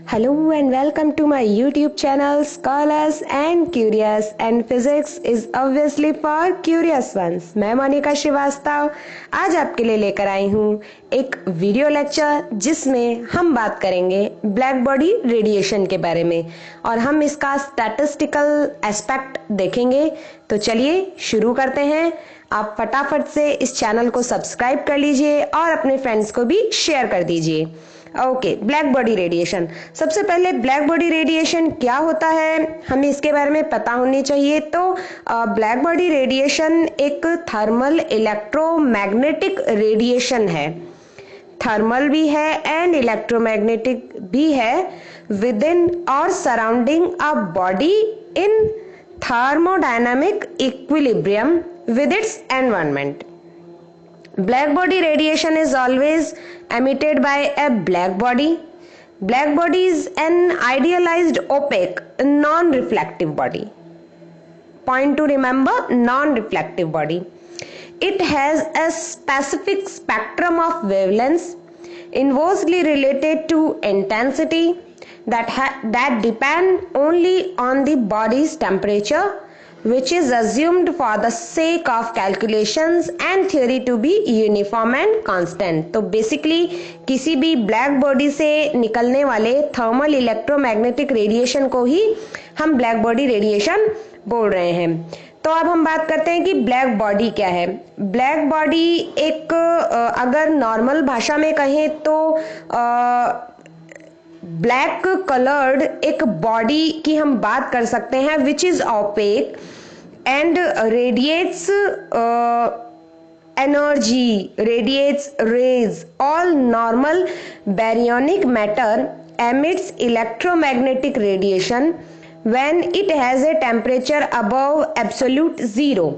Hello and welcome to my YouTube channel Scholars and Curious, and physics is obviously for curious ones। मैं मोनिका श्रीवास्तव आज आपके लिए लेकर आई हूँ एक वीडियो लेक्चर जिसमें हम बात करेंगे ब्लैक बॉडी रेडिएशन के बारे में और हम इसका स्टैटिस्टिकल एस्पेक्ट देखेंगे। तो चलिए शुरू करते हैं। आप फटाफट से इस चैनल को सब्सक्राइब कर लीजिए और अपने फ्रेंड्स को भी शेयर कर दीजिए। Okay, black body radiation. सबसे पहले ब्लैक बॉडी रेडिएशन क्या होता है हमें इसके बारे में पता होनी चाहिए। तो ब्लैक बॉडी रेडिएशन एक थर्मल इलेक्ट्रोमैग्नेटिक रेडिएशन है, थर्मल भी है एंड इलेक्ट्रोमैग्नेटिक भी है विद इन और surrounding a body in thermodynamic equilibrium with its environment. Black body radiation is always emitted by a black body. Black body is an idealized opaque non-reflective body. Point to remember, non-reflective body. It has a specific spectrum of wavelengths inversely related to intensity that depend only on the body's temperature, which is assumed for the sake of calculations and theory to be uniform and constant। तो basically किसी भी black body से निकलने वाले thermal electromagnetic radiation को ही हम black body radiation बोल रहे हैं। तो अब हम बात करते हैं कि ब्लैक बॉडी क्या है। ब्लैक बॉडी एक अगर नॉर्मल भाषा में कहें तो ब्लैक कलर्ड एक बॉडी की हम बात कर सकते हैं which is opaque and radiates energy, radiates rays. All normal baryonic matter emits electromagnetic radiation when it has a temperature above absolute zero।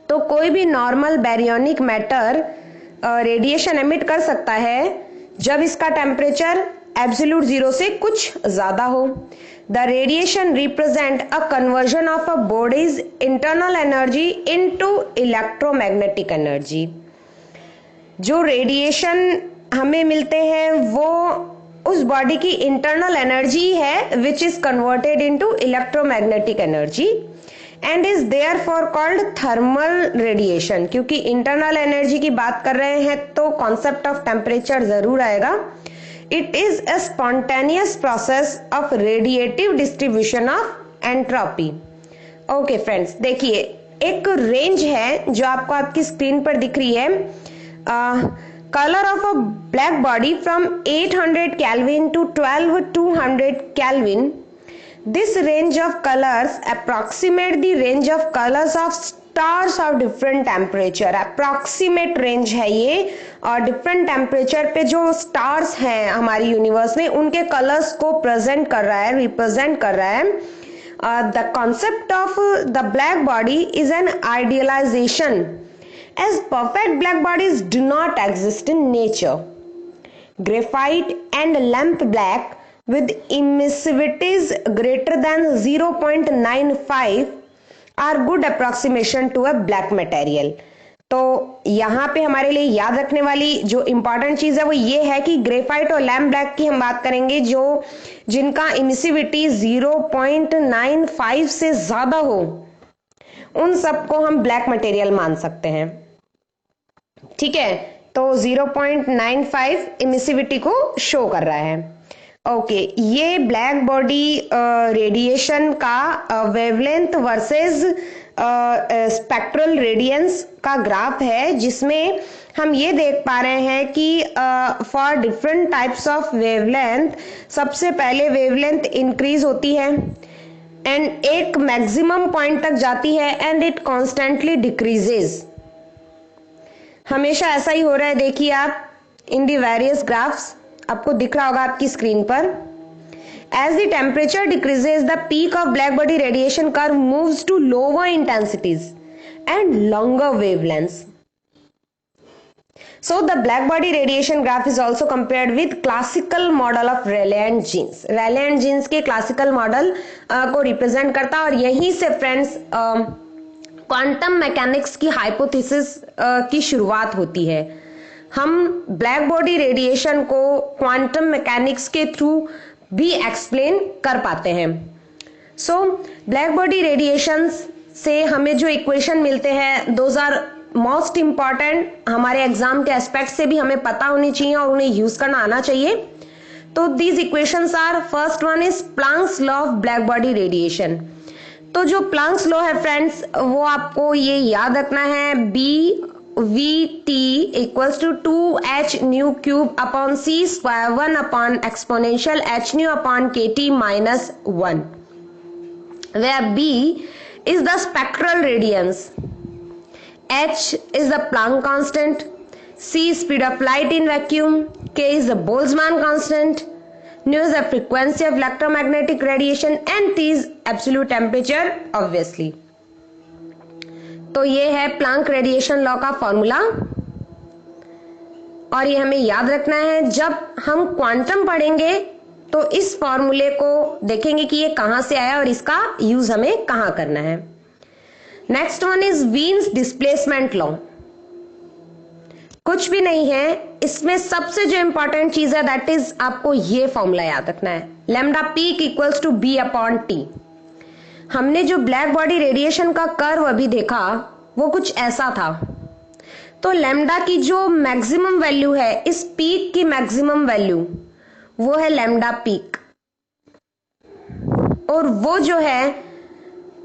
तो कोई भी normal baryonic matter radiation emit कर सकता है जब इसका टेम्परेचर एब्सोल्यूट जीरो से कुछ ज्यादा हो। The radiation represent a conversion of a bodies internal energy into electromagnetic energy. जो रेडिएशन हमें मिलते हैं वो उस बॉडी की इंटरनल एनर्जी है which is converted into electromagnetic energy and is therefore called thermal radiation. क्योंकि इंटरनल एनर्जी की बात कर रहे हैं तो कॉन्सेप्ट ऑफ टेम्परेचर जरूर आएगा। It is a spontaneous process of radiative distribution of entropy। Okay friends, देखिए एक रेंज है जो आपको आपकी स्क्रीन पर दिख रही है। Colour of a black body from 800 Kelvin to 1200 Kelvin। This range of colors approximate the range of colors of stars of different temperature। Approximate range है ये और डिफरेंट टेम्परेचर पे जो स्टार्स हैं हमारी यूनिवर्स में उनके कलर्स को प्रेजेंट कर रहा है, रिप्रेजेंट कर रहा है। The concept of the black body is an idealisation as perfect black bodies do not exist in nature. Graphite and lamp black with emissivities greater than 0.95 are good approximation to a black material। तो यहाँ पे हमारे लिए याद रखने वाली जो important चीज है वो ये है कि ग्रेफाइट और लैम्प ब्लैक की हम बात करेंगे जो जिनका इमिसिविटी 0.95 से ज्यादा हो उन सबको हम ब्लैक मटेरियल मान सकते हैं। ठीक है, तो 0.95 इमिसिविटी को शो कर रहा है। ओके, ये ब्लैक बॉडी रेडिएशन का वेवलेंथ वर्सेस स्पेक्ट्रल रेडियंस का ग्राफ है जिसमें हम ये देख पा रहे हैं कि for different types of wavelength सबसे पहले वेवलेंथ इंक्रीज होती है एंड एक मैक्सिमम पॉइंट तक जाती है एंड इट कॉन्स्टेंटली डिक्रीजेज। हमेशा ऐसा ही हो रहा है। देखिए आप इन दी वेरियस ग्राफ्स आपको दिख रहा होगा आपकी स्क्रीन पर। As the temperature decreases the peak of black body radiation curve moves to lower intensities and longer wavelengths. So the black body radiation graph is also compared with classical model of Rayleigh and Jeans। Rayleigh and Jeans के classical model को represent करता है और यहीं से friends quantum mechanics की hypothesis की शुरुआत होती है। हम ब्लैक बॉडी रेडिएशन को क्वांटम मैकेनिक्स के थ्रू भी एक्सप्लेन कर पाते हैं। सो ब्लैक बॉडी रेडिएशन से हमें जो इक्वेशन मिलते हैं दोज आर मोस्ट इंपॉर्टेंट, हमारे एग्जाम के एस्पेक्ट से भी हमें पता होनी चाहिए और उन्हें यूज करना आना चाहिए। तो these equations are, first one is Planck's law of black body radiation. तो जो प्लांक्स लॉ है फ्रेंड्स, वो आपको ये याद रखना है, B V T equals to 2h nu cube upon C square 1 upon exponential h nu upon kt minus 1, where b is the spectral radiance, h is the Planck constant, c speed of light in vacuum, k is the Boltzmann constant, nu is the frequency of electromagnetic radiation and t is absolute temperature obviously। तो ये है Planck radiation law का formula और ये हमें याद रखना है। जब हम क्वांटम पढ़ेंगे तो इस फॉर्मूले को देखेंगे कि ये कहां से आया और इसका यूज हमें कहां करना है। Next one is Wien's displacement law. कुछ भी नहीं है, इसमें सबसे जो इंपॉर्टेंट चीज है दैट इज आपको ये फॉर्मूला याद रखना है, lambda peak equals to B upon T. हमने जो ब्लैक बॉडी रेडिएशन का कर्व अभी देखा वो कुछ ऐसा था। तो लैम्डा की जो मैक्सिमम वैल्यू है, इस पीक की मैक्सिमम वैल्यू वो है लैम्डा पीक, और वो जो है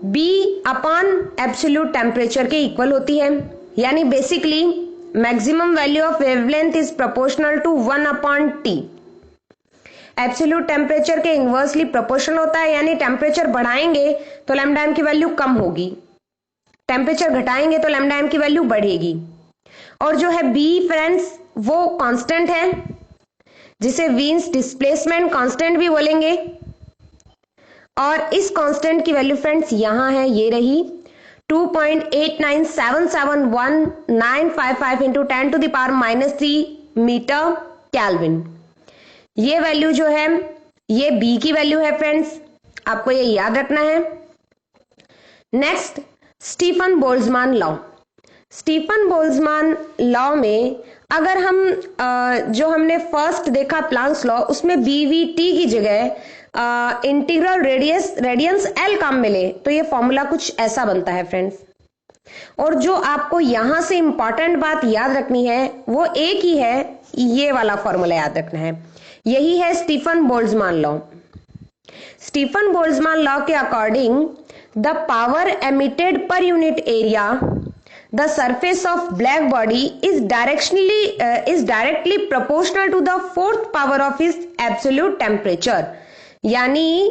बी अपॉन एब्सोल्यूट टेम्परेचर के इक्वल होती है। यानी basically maximum value of wavelength is proportional to 1 upon T. Absolute temperature के इनवर्सली प्रोपोर्शनल होता है, यानी टेम्परेचर बढ़ाएंगे तो लैम्डा एम की वैल्यू कम होगी, टेम्परेचर घटाएंगे तो लैम्डा एम की वैल्यू बढ़ेगी। और जो है बी फ्रेंड्स वो कांस्टेंट है, जिसे वीन्स डिस्प्लेसमेंट कांस्टेंट भी बोलेंगे, और इस कांस्टेंट की वैल्यू फ्रेंड्स यहां है, ये रही 2.89771,955 इंटू 10⁻³ मीटर केल्विन। ये वैल्यू जो है ये बी की वैल्यू है फ्रेंड्स, आपको ये याद रखना है। Next Stefan Boltzmann law. Stefan Boltzmann law में अगर हम जो हमने फर्स्ट देखा प्लांक्स लॉ, उसमें बीवीटी की जगह इंटीग्रल रेडियंस एल काम मिले तो ये फॉर्मूला कुछ ऐसा बनता है फ्रेंड्स। और जो आपको यहां से इंपॉर्टेंट बात याद रखनी है वो एक ही है, ये वाला फॉर्मूला याद रखना है, यही है Stefan Boltzmann law. Stefan Boltzmann law के according the power emitted per unit area the surface of black body is directly proportional to the fourth power of its absolute temperature। यानी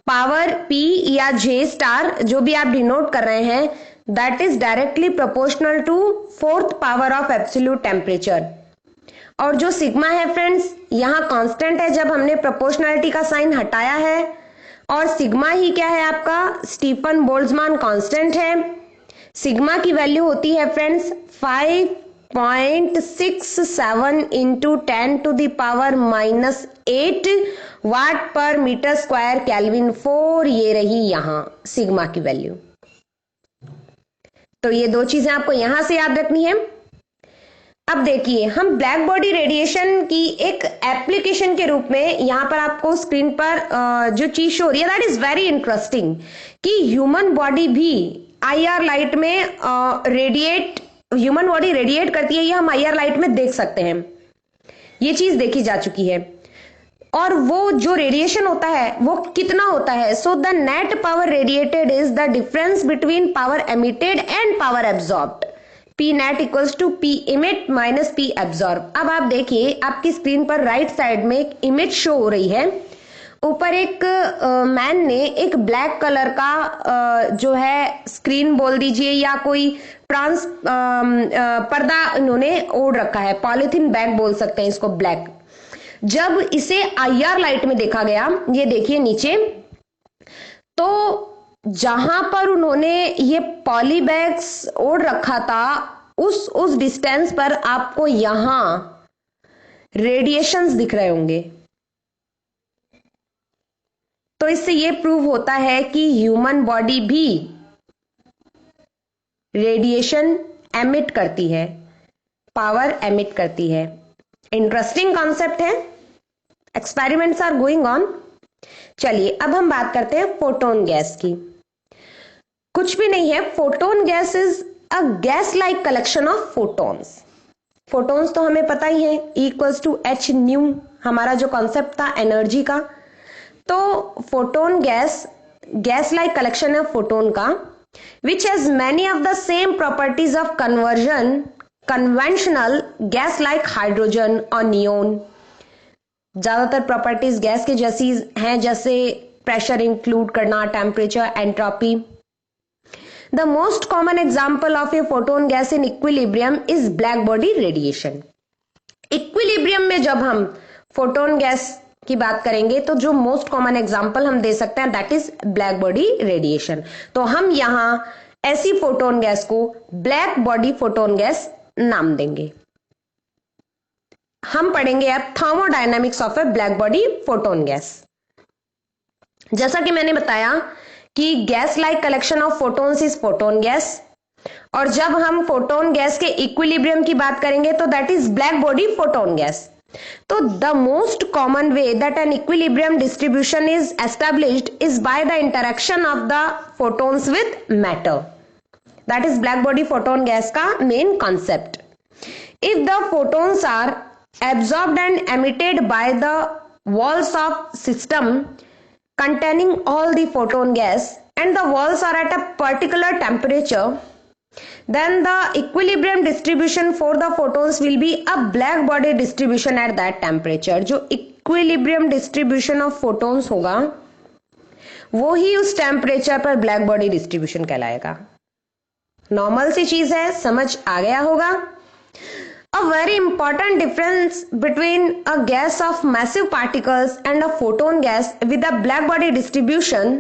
पावर P या J star जो भी आप denote कर रहे हैं that is directly proportional to fourth power of absolute temperature। और जो सिग्मा है फ्रेंड्स यहां कांस्टेंट है जब हमने प्रोपोर्शनलिटी का साइन हटाया है, और सिग्मा ही क्या है आपका स्टीफन बोल्ट्जमान कांस्टेंट है। सिग्मा की वैल्यू होती है फ्रेंड्स 5.67 इंटू 10⁻⁻8 वाट पर मीटर स्क्वायर केल्विन 4, ये रही यहां सिग्मा की वैल्यू। तो ये दो चीजें आपको यहां से याद रखनी है। अब देखिए हम ब्लैक बॉडी रेडिएशन की एक एप्लीकेशन के रूप में यहां पर आपको स्क्रीन पर जो चीज शो हो रही है दैट इज वेरी इंटरेस्टिंग, कि ह्यूमन बॉडी भी IR लाइट में ह्यूमन बॉडी रेडिएट करती है, ये हम IR लाइट में देख सकते हैं, ये चीज देखी जा चुकी है। और वो जो रेडिएशन होता है वो कितना होता है, so the net power radiated is the difference between power emitted and power absorbed, P net equals to P emit minus P absorb. अब आप देखिए आपकी स्क्रीन पर राइट साइड में एक इमेज शो हो रही है, ऊपर एक मैन ने एक ब्लैक कलर का जो है स्क्रीन बोल दीजिए या कोई पर्दा इन्होंने ओढ़ रखा है, पॉलिथीन बैग बोल सकते हैं इसको, ब्लैक। जब इसे IR लाइट में देखा गया, ये देखिए नीचे, तो जहां पर उन्होंने ये पॉली बैग्स ओढ़ रखा था उस डिस्टेंस पर आपको यहां रेडिएशंस दिख रहे होंगे। तो इससे ये प्रूव होता है कि ह्यूमन बॉडी भी रेडिएशन एमिट करती है। पावर एमिट करती है। इंटरेस्टिंग कॉन्सेप्ट है, एक्सपेरिमेंट्स आर गोइंग ऑन। चलिए अब हम बात करते हैं फोटोन गैस की। कुछ भी नहीं है, photon gas is a gas like collection of photons. Photons तो हमें पता ही है, E equals to H nu, हमारा जो कॉन्सेप्ट था एनर्जी का। तो photon gas gas like collection है फोटोन का, which has many of the same properties of conversion conventional gas like hydrogen or neon। ज्यादातर प्रॉपर्टीज गैस की जैसी हैं, जैसे प्रेशर इंक्लूड करना, temperature, entropy. The most common example of a photon gas in equilibrium is black body radiation. Equilibrium में जब हम photon gas की बात करेंगे तो जो मोस्ट कॉमन एग्जांपल हम दे सकते हैं that is black body radiation. तो हम यहां ऐसी फोटोन गैस को ब्लैक बॉडी फोटोन गैस नाम देंगे। हम पढ़ेंगे अब thermodynamics of a black body photon gas. जैसा कि मैंने बताया कि gas like collection of photons is photon gas, और जब हम फोटोन गैस के इक्विलिब्रियम की बात करेंगे तो that is black body photon gas. So the most common way that an equilibrium distribution is established is by the interaction of the photons with matter. That is black body photon gas का main concept. If the photons are absorbed and emitted by the walls of system containing all the photon gas and the walls are at a particular temperature, then the equilibrium distribution for the photons will be a black body distribution at that temperature। जो equilibrium distribution of photons होगा वो ही उस temperature पर black body distribution कहलाएगा। Normal सी चीज है, समझ आ गया होगा। A very important difference between a gas of massive particles and a photon gas with a black body distribution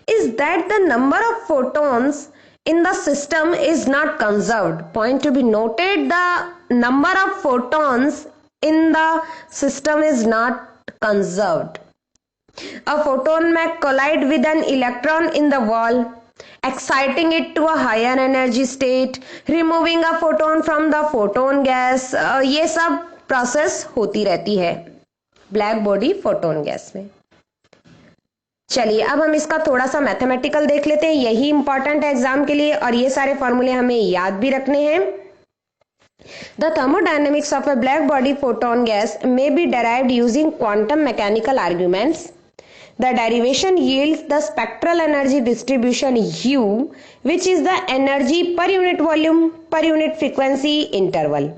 is that the number of photons in the system is not conserved. Point to be noted, the number of photons in the system is not conserved. A photon may collide with an electron in the wall, exciting it to a higher energy state, removing a photon from the photon gas। ये सब process होती रहती है black body photon gas में। चलिए अब हम इसका थोड़ा सा मैथमेटिकल देख लेते हैं, यही इंपॉर्टेंट है एग्जाम के लिए और ये सारे फॉर्मूले हमें याद भी रखने हैं। The thermodynamics of a black body photon gas may be derived using quantum mechanical arguments. The derivation yields the spectral energy distribution U, which is the energy per unit volume per unit frequency interval।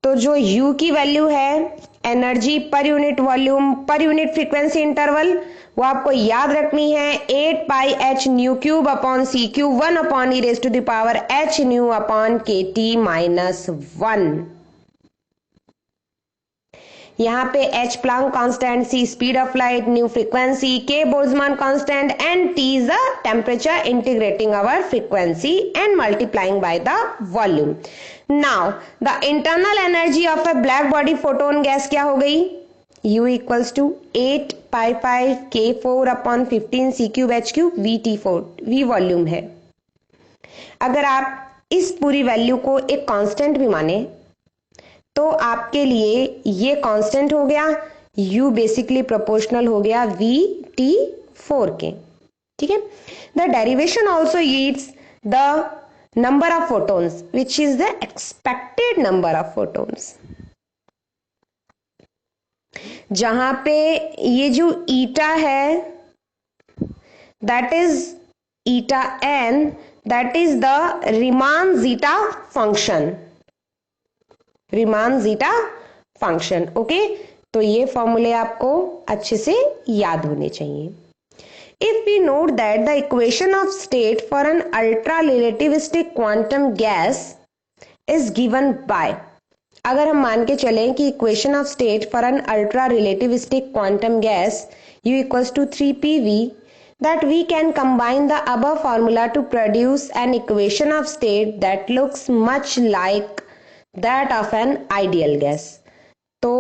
तो जो U की value है energy पर unit volume पर unit frequency interval, वो आपको याद रखनी है 8 pi h nu cube upon C cube 1 upon E raise to the power h nu upon KT minus 1। यहाँ पे h Planck constant, c speed of light, nu frequency, k Boltzmann constant and t is the temperature integrating our frequency and multiplying by the volume. Now the internal energy of a black body photon gas क्या हो गई? U equals to 8 pi 5 K4 upon 15 C cube H cube VT4, V volume है। अगर आप इस पूरी value को एक कांस्टेंट भी माने तो आपके लिए ये कांस्टेंट हो गया, U बेसिकली प्रोपोर्शनल हो गया VT4 के। ठीक है। The derivation also yields the number of photons which is the expected number of photons। जहां पे ये जो ईटा है that is eta n, that is the Riemann zeta function, Riemann zeta function। Okay, तो ये फॉर्मूले आपको अच्छे से याद होने चाहिए। If we note that the equation of state for an ultra relativistic quantum gas is given by, अगर हम मान के चलें कि equation of state for an ultra relativistic quantum gas U equals to 3pV, that we can combine the above formula to produce an equation of state that looks much like that of an ideal gas। तो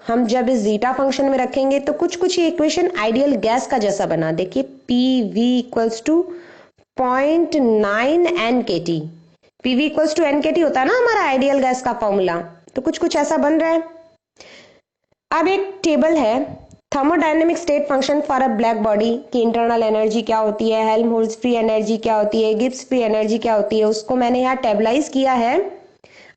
हम जब इस zeta function में रखेंगे तो कुछ कुछ ये इक्वेशन आइडियल गैस का जैसा बना। देखिए PV equals to 0.9 NKT, PV equals to NKT होता है ना हमारा आइडियल गैस का फॉर्मूला, तो कुछ कुछ ऐसा बन रहा है। अब एक टेबल है thermodynamic state function for a black body की इंटरनल एनर्जी क्या होती है, हेल्महोल्ट्ज फ्री एनर्जी क्या होती है, गिब्स फ्री एनर्जी क्या होती है, उसको मैंने यहाँ टेबलाइज किया है।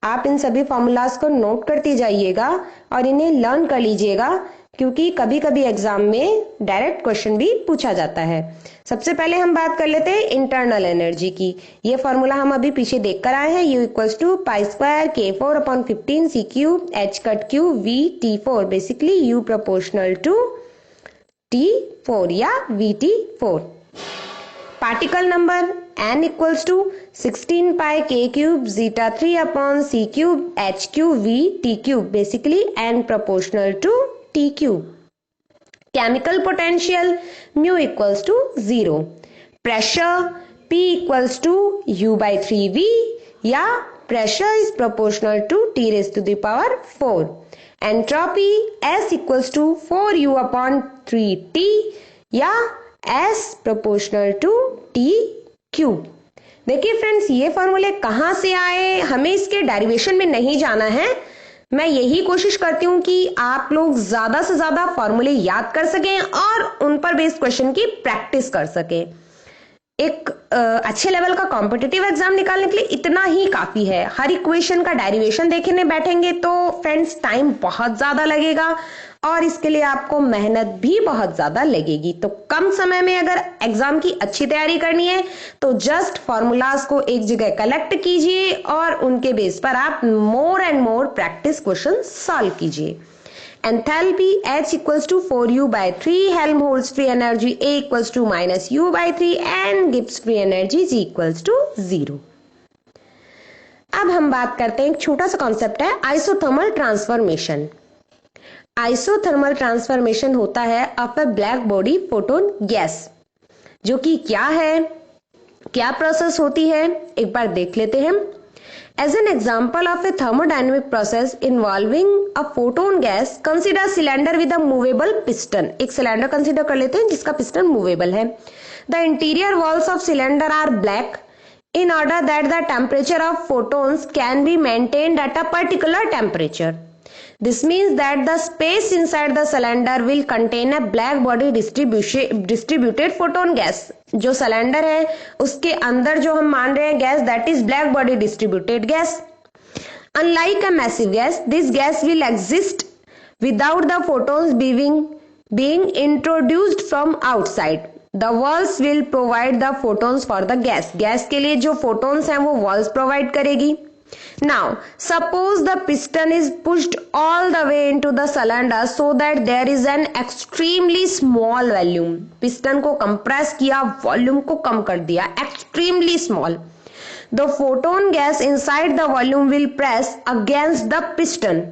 आप इन सभी फॉर्मूलाज को नोट करती जाइएगा और इन्हें लर्न कर लीजिएगा, क्योंकि कभी कभी एग्जाम में डायरेक्ट क्वेश्चन भी पूछा जाता है। सबसे पहले हम बात कर लेते हैं इंटरनल एनर्जी की। ये फॉर्मूला हम अभी पीछे देख कर आए हैं, U equals to pi square K4 upon 15 C cube H cut cube V T4, basically U proportional to T4 या VT4। Particle number n equals to 16 pi K cube zeta 3 upon C cube H cube V T cube, basically n proportional to T cube. Chemical potential mu equals to 0। Pressure P equals to U by 3V या pressure is proportional to T raised to the power 4। Entropy S equals to 4U upon 3T या S proportional to T cube. देखिए friends, ये फॉर्मूले कहां से आए, हमें इसके डेरिवेशन में नहीं जाना है। मैं यही कोशिश करती हूं कि आप लोग ज्यादा से ज्यादा फॉर्मूले याद कर सकें और उन पर बेस्ड क्वेश्चन की प्रैक्टिस कर सकें। एक अच्छे लेवल का कॉम्पिटिटिव एग्जाम निकालने के लिए इतना ही काफी है। हर इक्वेशन का डेरिवेशन देखने बैठेंगे तो फ्रेंड्स टाइम बहुत ज्यादा लगेगा और इसके लिए आपको मेहनत भी बहुत ज्यादा लगेगी। तो कम समय में अगर एग्जाम की अच्छी तैयारी करनी है तो जस्ट फॉर्मूलाज को एक जगह कलेक्ट कीजिए और उनके बेस पर आप more and more practice question solve कीजिए। Enthalpy H equals to 4U by 3, Helmholtz free energy A equals to minus U by 3 and Gibbs free energy G equals to 0। अब हम बात करते हैं, एक छोटा सा कॉन्सेप्ट है आइसोथर्मल ट्रांसफॉर्मेशन। आइसोथर्मल ट्रांसफॉर्मेशन होता है of a black body photon gas, जो कि क्या है, क्या प्रोसेस होती है, एक बार देख लेते हैं। As an example of a thermodynamic process involving a photon gas, consider cylinder with a movable piston। एक सिलेंडर कंसीडर कर लेते हैं जिसका पिस्टन मूवेबल है। The interior walls of cylinder are black in order that the temperature of photons can be maintained at a particular temperature. This means that the space inside the cylinder will contain a black body distributed photon gas। जो cylinder है उसके अंदर जो हम मान रहे हैं gas, that is black body distributed gas. Unlike a massive gas, this gas will exist without the photons being introduced from outside. The walls will provide the photons for the gas। Gas के लिए जो photons हैं वो walls provide करेगी। Now, suppose the piston is pushed all the way into the cylinder so that there is an extremely small volume। piston को compress किया, volume को कम कर दिया, extremely small। The photon gas inside the volume will press against the piston,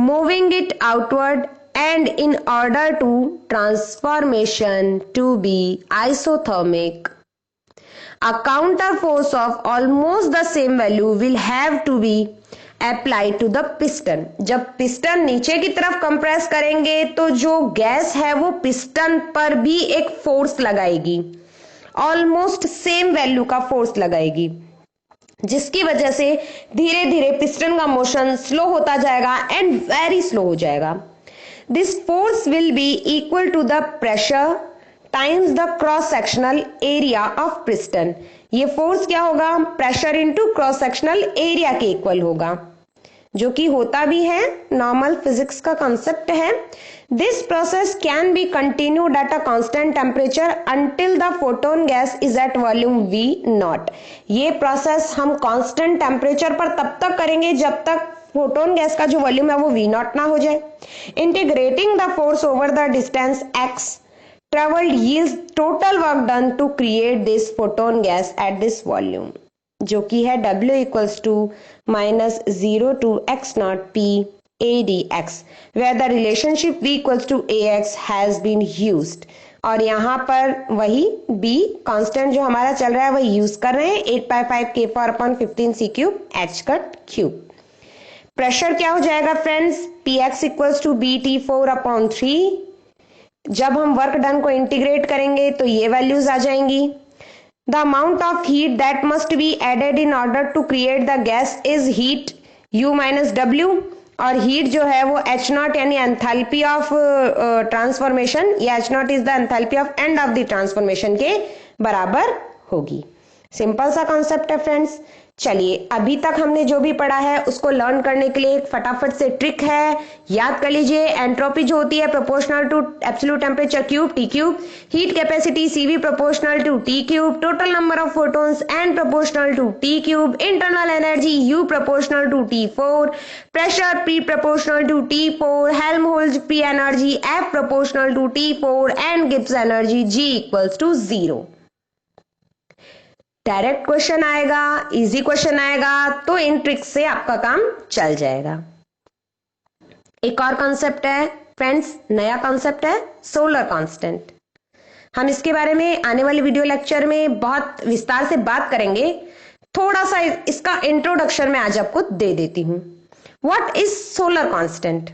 moving it outward, and in order to transformation to be isothermic, a counter force of almost the same value will have to be applied to the piston। जब piston नीचे की तरफ compress करेंगे तो जो gas है वो piston पर भी एक फोर्स लगाएगी, ऑलमोस्ट सेम वैल्यू का फोर्स लगाएगी, जिसकी वजह से धीरे धीरे पिस्टन का मोशन स्लो होता जाएगा एंड वेरी स्लो हो जाएगा। This force will be equal to the pressure times the cross sectional area of piston. ये फोर्स क्या होगा, pressure into cross sectional area के इक्वल होगा, जो कि होता भी है, नॉर्मल फिजिक्स का कॉन्सेप्ट है। This process can be continued at a constant temperature until the photon gas is at volume V0। ये प्रोसेस हम कांस्टेंट टेम्परेचर पर तब तक करेंगे जब तक फोटोन गैस का जो वॉल्यूम है वो V0 ना हो जाए। Integrating the force over the distance x traveled yields total work done to create this photon gas at this volume, जो कि है W equals to minus 0 to x naught P A dx, where the relationship V equals to AX has been used। और यहाँ पर वही B constant जो हमारा चल रहा है वही यूज कर रहे हैं, 8/5 K4 upon 15 C cube H cut cube. Pressure क्या हो जाएगा friends, Px equals to BT4 upon 3। जब हम वर्क डन को इंटीग्रेट करेंगे तो ये वैल्यूज आ जाएंगी। The amount of heat that must be added in order to create the gas is heat U minus W, और हीट जो है वो H नॉट यानी एंथैल्पी ऑफ ट्रांसफॉर्मेशन, या H naught is the enthalpy of end of the transformation के बराबर होगी। Simple सा कॉन्सेप्ट है फ्रेंड्स। चलिए अभी तक हमने जो भी पढ़ा है उसको लर्न करने के लिए एक फटाफट से ट्रिक है, याद कर लीजिए। एंट्रोपी जो होती है proportional to absolute temperature cube T cube, heat capacity CV proportional to T cube, total number of photons N proportional to T cube, internal energy U proportional to T4, pressure P proportional to T4, Helmholtz P energy F proportional to T4 and Gibbs energy G equals to 0। Direct question आएगा, easy question आएगा, तो इन tricks से आपका काम चल जाएगा। एक और कॉन्सेप्ट है फ्रेंड्स, नया कॉन्सेप्ट है सोलर कांस्टेंट। हम इसके बारे में आने वाले वीडियो लेक्चर में बहुत विस्तार से बात करेंगे। थोड़ा सा इसका इंट्रोडक्शन मैं आज आपको दे देती हूं। What is solar constant?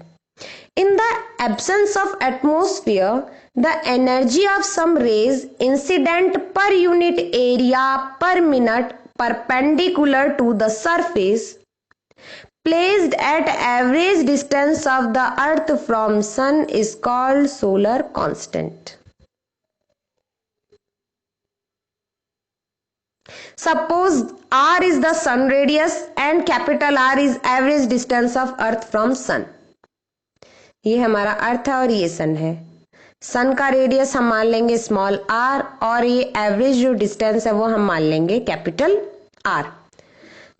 In the absence of atmosphere, the energy of some rays incident per unit area per minute perpendicular to the surface placed at average distance of the earth from sun is called solar constant. Suppose r is the sun radius and capital R is average distance of earth from sun. ये हमारा अर्थ है और ये सन है। सन का radius हम मान लेंगे स्मॉल r, और ये एवरेज जो डिस्टेंस है वो हम मान लेंगे कैपिटल R।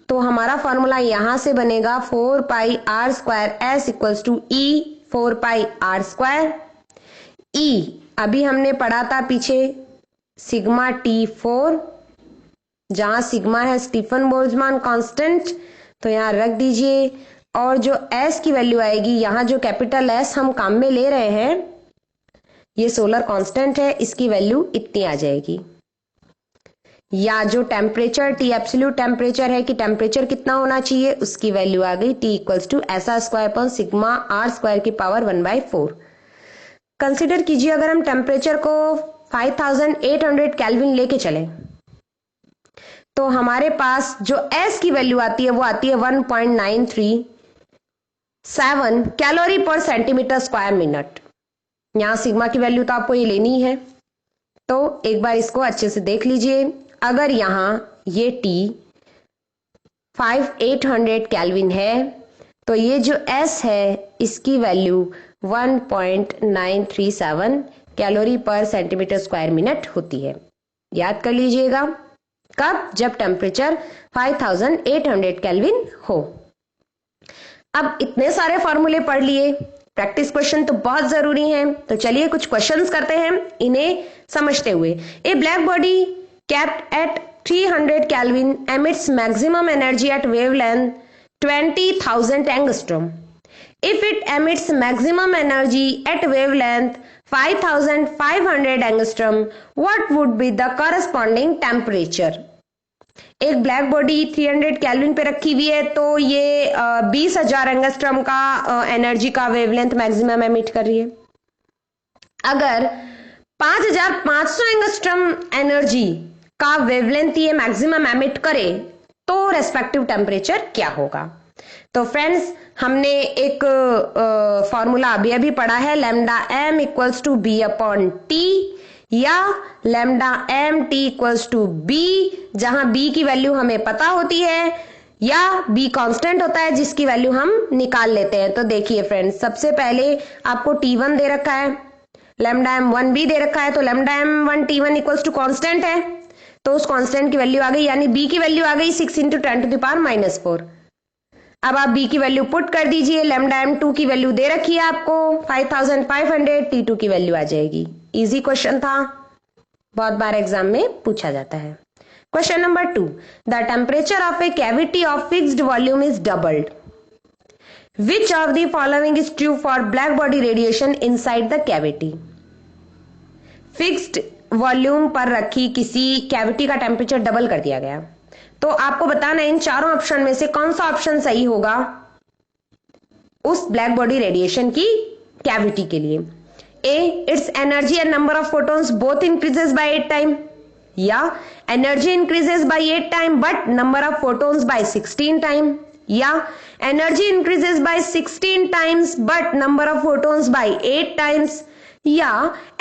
तो हमारा फॉर्मूला यहां से बनेगा 4 pi r square s equals to E 4 pi r square. E अभी हमने पढ़ा था पीछे सिग्मा T4, जहां सिग्मा है स्टीफन बोल्ट्जमान कांस्टेंट, तो यहां रख दीजिए। और जो S की वैल्यू आएगी, यहां जो कैपिटल S हम काम में ले रहे हैं ये सोलर कांस्टेंट है, इसकी वैल्यू इतनी आ जाएगी। या जो टेम्परेचर T एब्सोल्यूट टेम्परेचर है कि टेम्परेचर कितना होना चाहिए, उसकी वैल्यू आ गई T equals to SR square upon sigma R square की पावर 1/4। कंसिडर कीजिए अगर हम टेम्परेचर को 5800 केल्विन लेके चले तो हमारे पास जो S की वैल्यू आती है वो आती है 1.937 कैलोरी पर सेंटीमीटर स्क्वायर मिनट। यहां सिग्मा की वैल्यू तो आपको ये लेनी है, तो एक बार इसको अच्छे से देख लीजिए। अगर यहां ये T 5800 केल्विन है तो ये जो S है इसकी वैल्यू 1.937 कैलोरी पर सेंटीमीटर स्क्वायर मिनट होती है। याद कर लीजिएगा, कब? जब टेम्परेचर 5800 केल्विन हो। अब इतने सारे फॉर्मूले पढ़ लिए, प्रैक्टिस क्वेश्चन तो बहुत जरूरी हैं, तो चलिए कुछ क्वेश्चंस करते हैं इन्हें समझते हुए। ए black body kept at 300 Kelvin emits maximum energy at wavelength 20,000 angstrom. If it emits maximum energy at wavelength 5,500 angstrom, what would be the corresponding temperature? एक ब्लैक बॉडी 300 केल्विन पे रखी हुई है, तो ये 20,000 एंगस्ट्रम का एनर्जी का वेवलेंथ मैक्सिमम एमिट कर रही है। अगर 5,500 एंगस्ट्रम एनर्जी का वेवलेंथ ये मैक्सिमम एमिट करे तो रेस्पेक्टिव टेम्परेचर क्या होगा? तो फ्रेंड्स हमने एक फॉर्मूला अभी अभी पढ़ा है, lambda m equals to b upon t, या lambda m t equals to b, जहां b की वैल्यू हमें पता होती है, या b कांस्टेंट होता है जिसकी वैल्यू हम निकाल लेते हैं। तो देखिए फ्रेंड्स, सबसे पहले आपको t1 दे रखा है, लैम्डा m1 भी दे रखा है, तो lambda m1 t1 equals to constant है, तो उस कांस्टेंट की वैल्यू आ गई, यानी b की वैल्यू आ गई 6 × 10⁻⁻⁴। अब आप b की वैल्यू पुट कर दीजिए, लैम्डा m2 की वैल्यू दे रखी है आपको 5500, t2 की वैल्यू आ जाएगी। इजी क्वेश्चन था, बहुत बार एग्जाम में पूछा जाता है। Question number 2, the temperature of A cavity of fixed volume is doubled, which of the following is true for black body radiation inside the cavity? Fixed volume पर रखी किसी कैविटी का टेम्परेचर डबल कर दिया गया, तो आपको बताना इन चारों ऑप्शन में से कौन सा ऑप्शन सही होगा उस ब्लैक बॉडी रेडिएशन की कैविटी के लिए। A, its energy and number of photons both increases by 8 time, या energy increases by 8 time but number of photons by 16 time, या energy increases by 16 times but number of photons by 8 times, या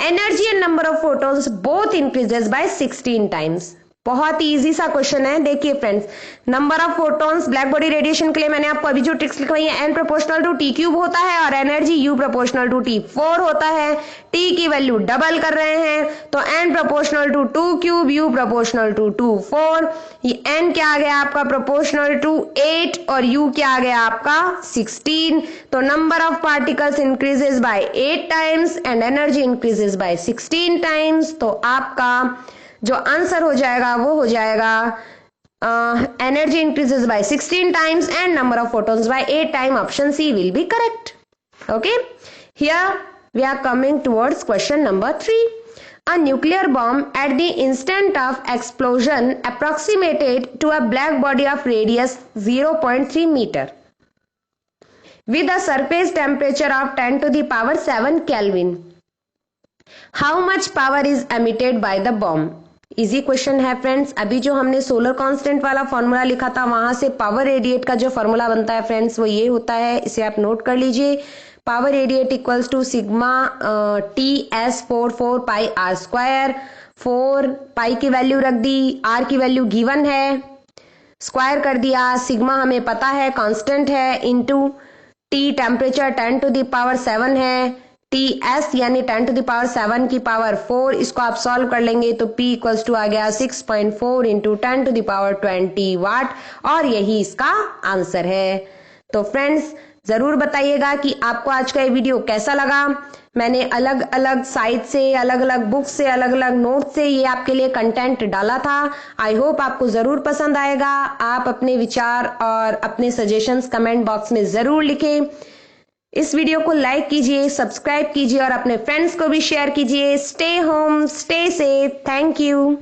energy and number of photons both increases by 16 times. बहुत ही easy सा question है। देखिए friends, number of photons black body radiation के लिए मैंने आपको अभी जो ट्रिक्स लिखवाई है, n proportional to T cube होता है और energy u proportional to T 4 होता है। t की वैल्यू डबल कर रहे हैं तो n proportional to 2 cube, u proportional to 2 4, ये n क्या आ गया आपका प्रोपोर्शनल टू 8 और u क्या आ गया आपका 16। तो number of particles increases by 8 times and energy increases by 16 times. तो आपका जो आंसर हो जाएगा वो हो जाएगा energy increases by 16 times and number of photons by 8 time. Option C will be correct. Okay, here we are coming towards question number 3। A nuclear bomb at the instant of explosion approximated to a black body of radius 0.3 meter with a surface temperature of 10 to the power 7 Kelvin. How much power is emitted by the bomb? Easy question है friends. अभी जो हमने solar constant वाला formula लिखा था वहां से power radiate का जो फॉर्मूला बनता है फ्रेंड्स वो ये होता है, इसे आप नोट कर लीजिए। Power radiate equals to sigma TS44 pi R square. 4 pi की वैल्यू रख दी, आर की वैल्यू गिवन है, स्क्वायर कर दिया, सिग्मा हमें पता है कांस्टेंट है, into T temperature 10 to the power 7 है, TS यानी 10 टू द पावर 7 की पावर 4, इसको आप सॉल्व कर लेंगे तो P इक्वल्स टू आ गया 6.4 इंटू 10 टू द पावर 20 वाट और यही इसका आंसर है। तो फ्रेंड्स जरूर बताइएगा कि आपको आज का ये वीडियो कैसा लगा। मैंने अलग अलग साइट से, अलग अलग बुक से, अलग अलग नोट से ये आपके लिए कंटेंट डाला था। आई होप आपको जरूर पसंद आएगा। आप अपने विचार और अपने सजेशंस कमेंट बॉक्स में जरूर लिखें। इस वीडियो को लाइक कीजिए, सब्सक्राइब कीजिए और अपने फ्रेंड्स को भी शेयर कीजिए। Stay home, stay safe. Thank you.